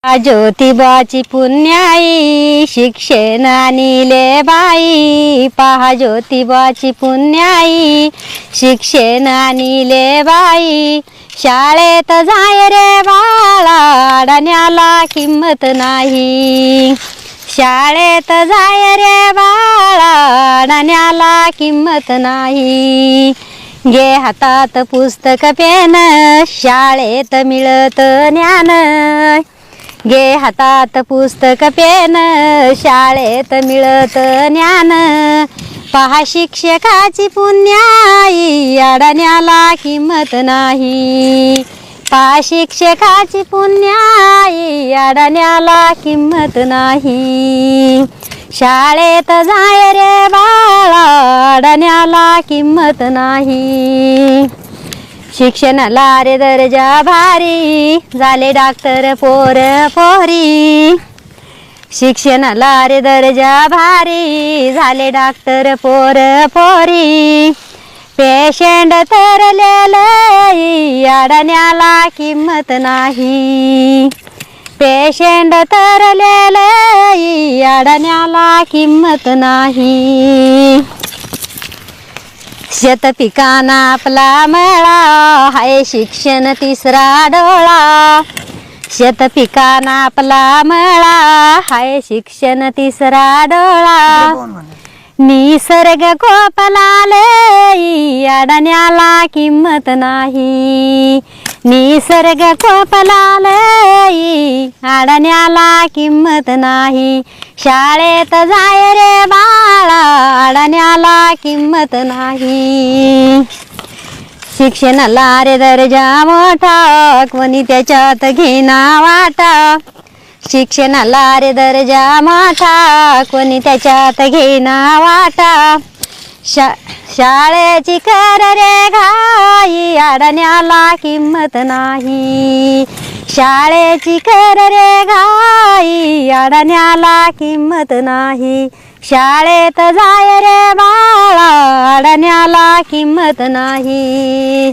ज्योतिबाची पुण्याई शिक्षणाने ले बाई, पहा ज्योतिबाची पुण्याई शिक्षणाने ले बाई. शाळेत जाय रे बाळा, अडाण्याला किंमत नाही. शाळेत जाय रे बाळा, अडाण्याला किंमत नाही. घे हातात पुस्तक पेन, शाळेत मिळत ज्ञान. घे हातात पुस्तक पेन, शाळेत मिळत ज्ञान. पहा शिक्षकाची पुण्याई, अडाण्याला किंमत नाही. पहा शिक्षकाची पुण्याई, अडाण्याला किंमत नाही. शाळेत जाय रे बाळा, अडाण्याला किंमत नाही. शिक्षणाला रे दर्जा भारी, झाले डॉक्टर पोर पोरी. शिक्षणाला रे दर्जा भारी, झाले डॉक्टर पोर पोरी. पेशंट तरलेले, अडाण्याला किंमत नाही. पेशंट तरलेले, अडाण्याला किंमत नाही. शेत पिकांना आपला मळा, हाय शिक्षण तिसरा डोळा. शेत पिकांना आपला मळा, हाय शिक्षण तिसरा डोळा. निसर्ग कोपलाले, अडाण्याला किंमत नाही. निसर्ग कोपलाले, अडाण्याला किंमत नाही. शाळेत जाय रे बाळा, अडाण्याला किंमत नाही. शिक्षणाला रे दर्जा मोठा, कोणी त्याच्यात घेना वाटा. शिक्षणाला रे दर्जा मोठा, कोणी त्याच्यात घेना वाटा. शाळेची कर रे घाई, अडाण्याला किंमत नाही. शाळेची कर रे घाई, अडाण्याला किंमत नाही. शाळेत जाय रे बाळा, अडाण्याला किंमत नाही.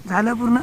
झालं पूर्ण.